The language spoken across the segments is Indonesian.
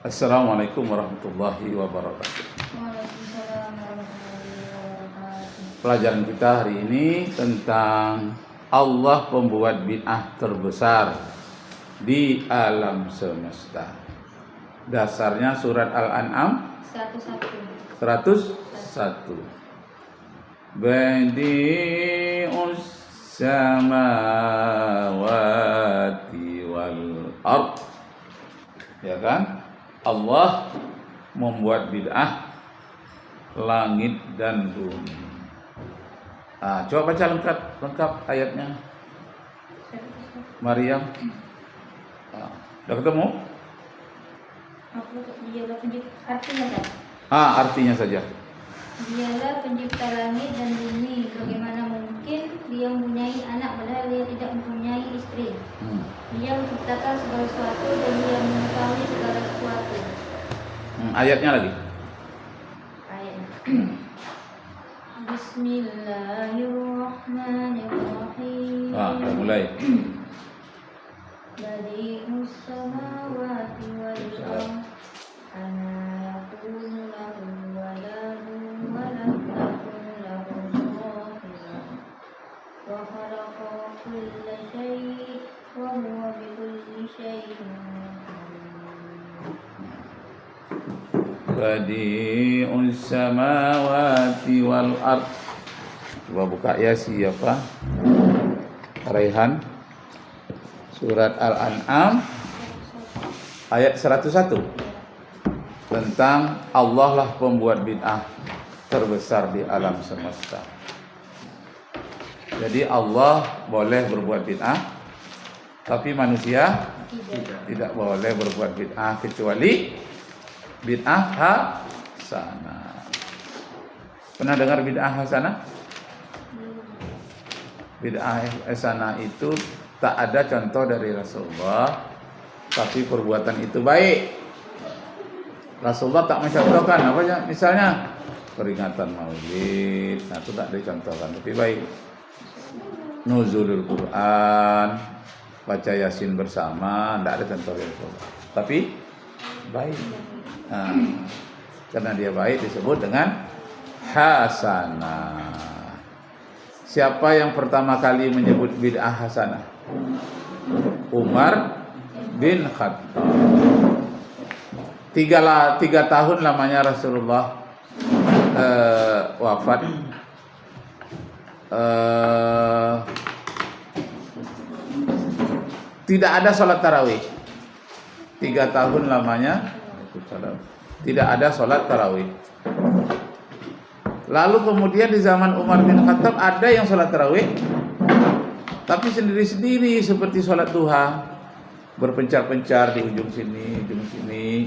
Assalamualaikum warahmatullahi wabarakatuh. Waalaikumsalam warahmatullahi wabarakatuh. Pelajaran kita hari ini tentang Allah pembuat bid'ah terbesar di alam semesta. Dasarnya surat Al-An'am 101. Badi'us samawati wal ard. Ya kan? Allah membuat bid'ah langit dan bumi. Coba baca lengkap ayatnya. Maryam. Udah ketemu? Dialah pencipta, artinya kan? Artinya saja. Dialah pencipta langit dan bumi. Bagaimana mungkin dia mempunyai anak padahal dia tidak mempunyai istri? Dia menciptakan segala sesuatu dan dia mengetahui segala sesuatu. Ayatnya lagi. Ayat. Bismillahirrahmanirrahim. Udah mulai. Badi'us samawati wal ardh. Ana yakunu lahu waladun wa lam takun lahu sahibah. Wa khalaqa kulla syai'in wa huwa bikulli syai'in alim. Badi'us samawati wal ard. Coba buka ya siapa? Raihan. Surat Al-An'am ayat 101. Tentang Allah lah pembuat bid'ah terbesar di alam semesta. Jadi Allah boleh berbuat bid'ah, tapi manusia tidak boleh berbuat bid'ah kecuali bid'ah hasanah. Pernah dengar bid'ah hasanah? Bid'ah hasanah itu tak ada contoh dari Rasulullah, tapi perbuatan itu baik. Rasulullah tak mencontohkan apa ya, misalnya peringatan Maulid, itu tak dicontohkan, tapi baik. Nuzulul Quran, baca Yasin bersama, tidak ada contoh dari Rasulullah, tapi baik. Karena dia baik disebut dengan hasanah. Siapa yang pertama kali menyebut bid'ah hasanah? Umar bin Khattab. 3 tahun lamanya Rasulullah wafat. Tidak ada sholat tarawih. 3 tahun lamanya tidak ada sholat tarawih. Lalu kemudian di zaman Umar bin Khattab ada yang sholat tarawih, tapi sendiri-sendiri seperti sholat duha, berpencar-pencar di ujung sini.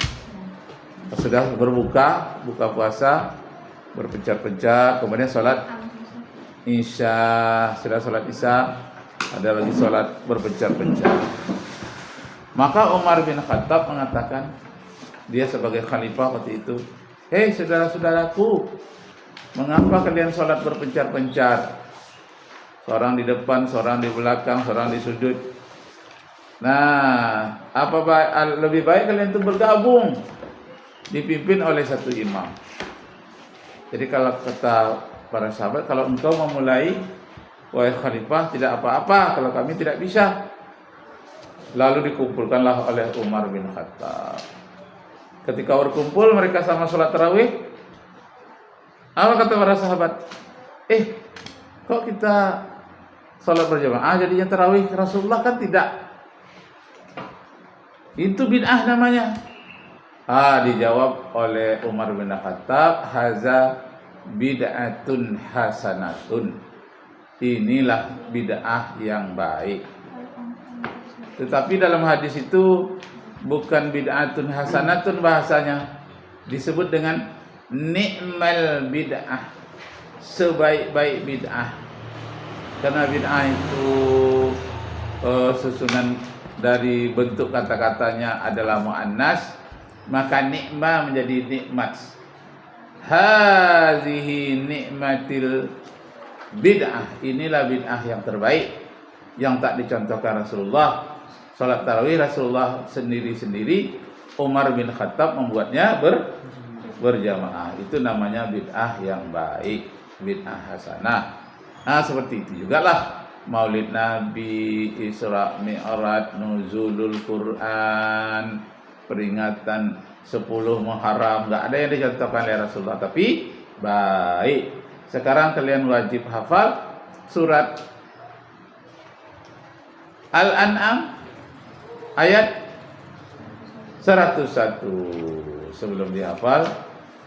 Sudah buka puasa, berpencar-pencar, kemudian sholat isya, sudah sholat isya, ada lagi sholat berpencar-pencar. Maka Umar bin Khattab mengatakan, dia sebagai khalifah waktu itu, hei saudara-saudaraku, mengapa kalian sholat berpencar-pencar? Seorang di depan, seorang di belakang, seorang di sudut. Nah, lebih baik kalian itu bergabung, dipimpin oleh satu imam. Jadi kalau kata para sahabat, kalau engkau memulai, wahai khalifah, tidak apa-apa kalau kami tidak bisa. Lalu dikumpulkanlah oleh Umar bin Khattab. Ketika berkumpul mereka sama sholat tarawih, apa kata para sahabat? Kok kita sholat berjamaah jadinya tarawih? Rasulullah kan tidak. Itu bid'ah namanya. Dijawab oleh Umar bin Khattab, haza bid'atun hasanatun. Inilah bid'ah yang baik. Tetapi dalam hadis itu bukan bid'atun hasanatun bahasanya, disebut dengan ni'mal bid'ah, sebaik-baik bid'ah. Karena bid'ah itu susunan dari bentuk kata-katanya adalah muannas, maka nikmah menjadi nikmat. Hazihi nikmatil bid'ah, inilah bid'ah yang terbaik yang tak dicontohkan Rasulullah. Salat tarawih Rasulullah sendiri-sendiri, Umar bin Khattab membuatnya berjamaah. Itu namanya bid'ah yang baik, bid'ah hasanah. Nah, seperti itu juga lah Maulid Nabi, Isra Mi'raj, Nuzulul Quran, peringatan 10 Muharram, enggak ada yang dicontohkan oleh Rasulullah, tapi baik. Sekarang kalian wajib hafal surat Al-An'am ayat 101. Sebelum dihafal,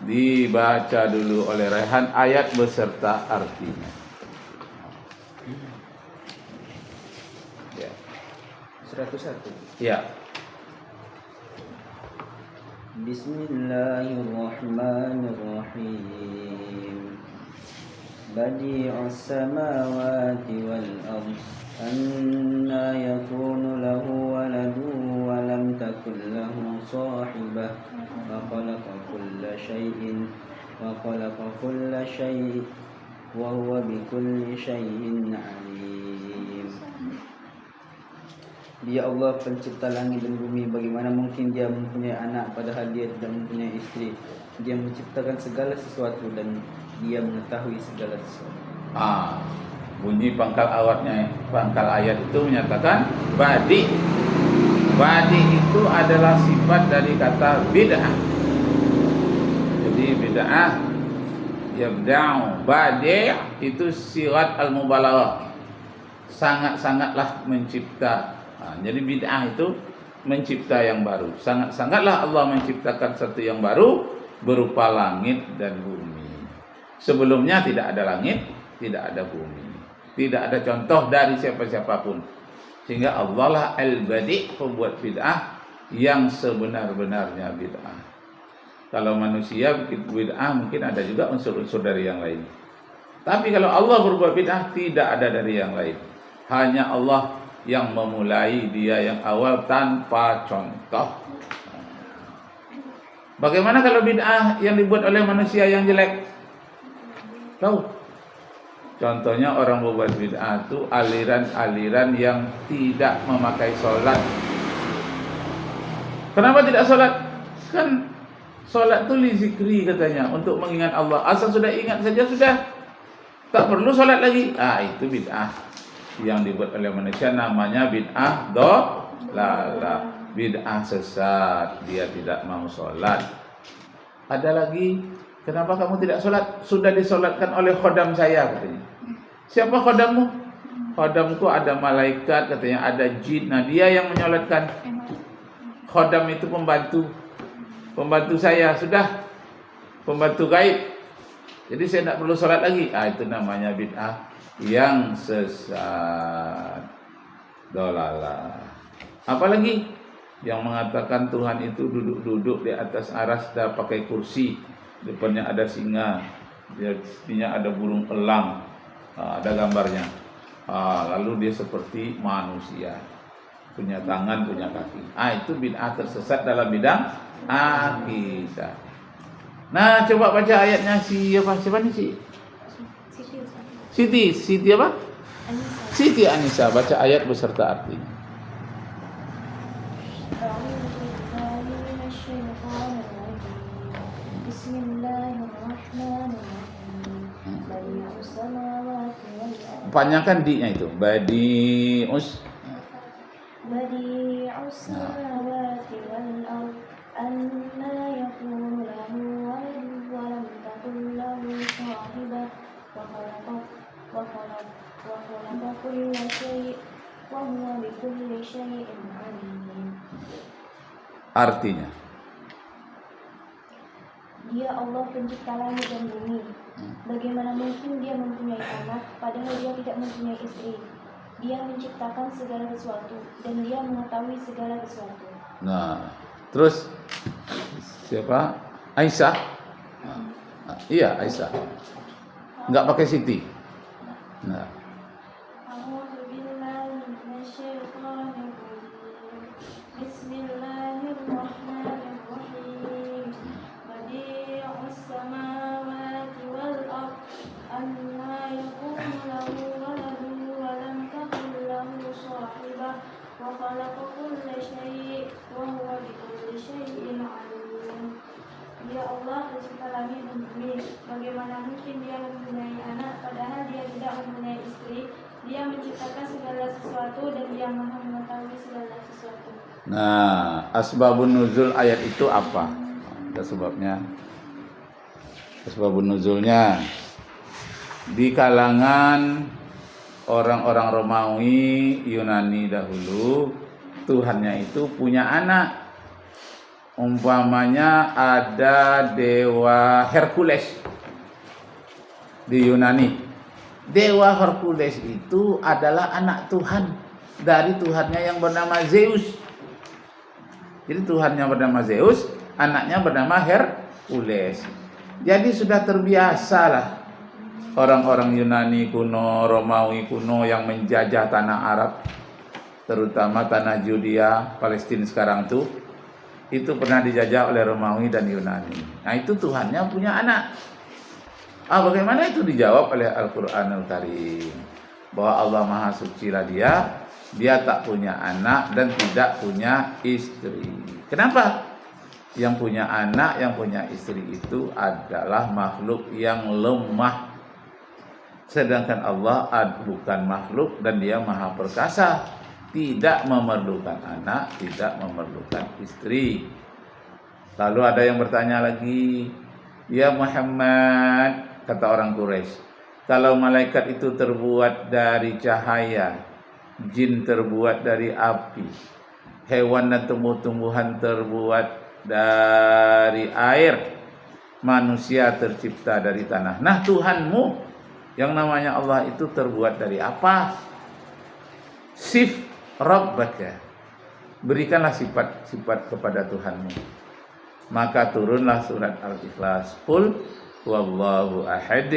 dibaca dulu oleh Rehan ayat beserta artinya. Ya. 101. Ya. Bismillahirrahmanirrahim. Badi'us samawati wal ardh anna yakunu lahu waladun wa lam takul lahu sahibah wa khalaqa kulla syai'in wa huwa bikulli syai'in alim. Dia Allah pencipta langit dan bumi. Bagaimana mungkin dia mempunyai anak padahal dia tidak mempunyai istri? Dia menciptakan segala sesuatu dan dia mengetahui segala sesuatu. Bunyi pangkal ayat itu menyatakan badi. Badi itu adalah sifat dari kata bid'ah. Jadi bid'ah yabda'u. Badi itu sirat al-mubalaghah. Sangat-sangatlah mencipta. Jadi bid'ah itu mencipta yang baru. Sangat-sangatlah Allah menciptakan satu yang baru berupa langit dan bumi. Sebelumnya tidak ada langit, tidak ada bumi. Tidak ada contoh dari siapa-siapapun. Sehingga Allah lah al-badi', pembuat bid'ah yang sebenar-benarnya bid'ah. Kalau manusia bikin bid'ah mungkin ada juga unsur-unsur dari yang lain. Tapi kalau Allah berbuat bid'ah tidak ada dari yang lain. Hanya Allah yang memulai, dia yang awal tanpa contoh. Bagaimana kalau bid'ah yang dibuat oleh manusia yang jelek? Tahu? Contohnya orang membuat bid'ah itu aliran-aliran yang tidak memakai sholat. Kenapa tidak sholat? Kan sholat itu li zikri katanya, untuk mengingat Allah. Asal sudah ingat saja sudah, tak perlu sholat lagi. Itu bid'ah yang dibuat oleh manusia, namanya bid'ah dolalah, bid'ah sesat. Dia tidak mau sholat. Ada lagi, kenapa kamu tidak sholat? Sudah disolatkan oleh khodam saya katanya. Siapa khodammu? Khodamku ada malaikat katanya, ada jin. Nah dia yang menyolatkan. Khodam itu pembantu saya, sudah pembantu gaib. Jadi saya tidak perlu sholat lagi. Itu namanya bid'ah yang sesat, dolalah. Apalagi yang mengatakan Tuhan itu duduk-duduk di atas aras, dah pakai kursi, depannya ada singa, dia ada burung elang, ada gambarnya. Lalu dia seperti manusia, punya tangan, punya kaki. Itu bid'ah tersesat dalam bidang akidah. Nah, coba baca ayatnya siapa nih Siti apa? Siti Anissa, baca ayat beserta artinya. Panjangkan di-nya itu. Badi'us samawati wal ardh anna yakunu lahu waladun wa lam takul lahu sahibah wa khalaqa kulla syai'in wa huwa bikulli syai'in alim. Artinya, Dia Allah pencipta langit dan bumi. Bagaimana mungkin dia mempunyai anak padahal dia tidak mempunyai istri? Dia menciptakan segala sesuatu dan dia mengetahui segala sesuatu. nah, terus siapa? Aisyah. Iya, Aisyah. Enggak pakai Siti. Nah. Bismillahirrahmanirrahim. Badi'us samawati wal ardh anna yakunu lahu waladun wa lam takul lahu sahibah wa khalaqa kulla syai'in wa huwa bikulli kulli syai'in 'alim. Dia Allah pencipta langit dan bumi. Bagaimana mungkin dia mempunyai anak padahal dia tidak mempunyai istri? Dia menciptakan segala sesuatu dan dia maha mengetahui segala sesuatu. Nah, asbabun nuzul ayat itu apa? Ada sebabnya. Asbabun nuzulnya di kalangan orang-orang Romawi, Yunani dahulu, Tuhannya itu punya anak. Umpamanya ada dewa Hercules di Yunani. Dewa Hercules itu adalah anak Tuhan dari Tuhannya yang bernama Zeus. Jadi Tuhannya bernama Zeus, anaknya bernama Hercules. Jadi sudah terbiasalah orang-orang Yunani kuno, Romawi kuno yang menjajah tanah Arab, terutama tanah Judea, Palestina sekarang tuh, itu pernah dijajah oleh Romawi dan Yunani. Nah itu Tuhannya punya anak. Bagaimana itu dijawab oleh Al-Quranul Karim? Bahwa Allah Maha Suci lah dia tak punya anak dan tidak punya istri. Kenapa? Yang punya anak, yang punya istri itu adalah makhluk yang lemah. Sedangkan Allah bukan makhluk dan dia Maha Perkasa. Tidak memerlukan anak, tidak memerlukan istri. Lalu ada yang bertanya lagi, ya Muhammad, kata orang Quraisy, kalau malaikat itu terbuat dari cahaya, jin terbuat dari api, hewan dan tumbuh-tumbuhan terbuat dari air, manusia tercipta dari tanah. Nah Tuhanmu yang namanya Allah itu terbuat dari apa? Sif Rabbaka, berikanlah sifat-sifat kepada Tuhanmu. Maka turunlah surat Al-Ikhlas. Qul huwallahu ahad,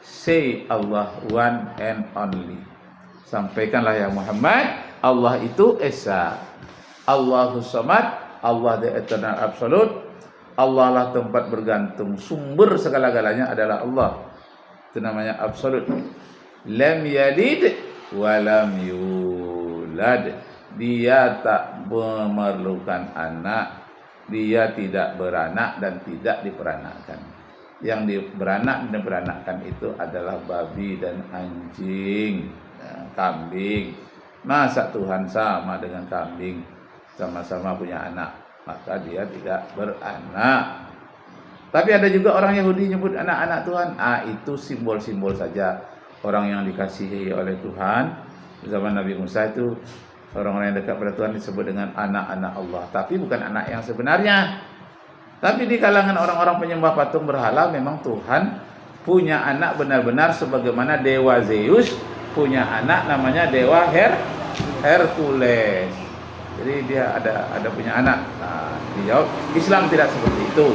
say Allah one and only. Sampaikanlah ya Muhammad, Allah itu Esa, Allahus Samad, Allah the eternal absolute. Allah lah tempat bergantung, sumber segala-galanya adalah Allah. Itu namanya absolut. Lam yalid wa lam yulad. Dia tak memerlukan anak, dia tidak beranak dan tidak diperanakkan. Yang beranak dan diperanakkan itu adalah babi dan anjing, kambing. Masa Tuhan sama dengan kambing, sama-sama punya anak, maka dia tidak beranak. Tapi ada juga orang Yahudi nyebut anak-anak Tuhan. Itu simbol-simbol saja. Orang yang dikasihi oleh Tuhan zaman Nabi Musa itu, orang-orang yang dekat pada Tuhan disebut dengan anak-anak Allah. Tapi bukan anak yang sebenarnya. Tapi di kalangan orang-orang penyembah patung berhala, memang Tuhan punya anak benar-benar sebagaimana dewa Zeus punya anak namanya dewa Hercules. Jadi dia ada punya anak. Dijawab Islam tidak seperti itu.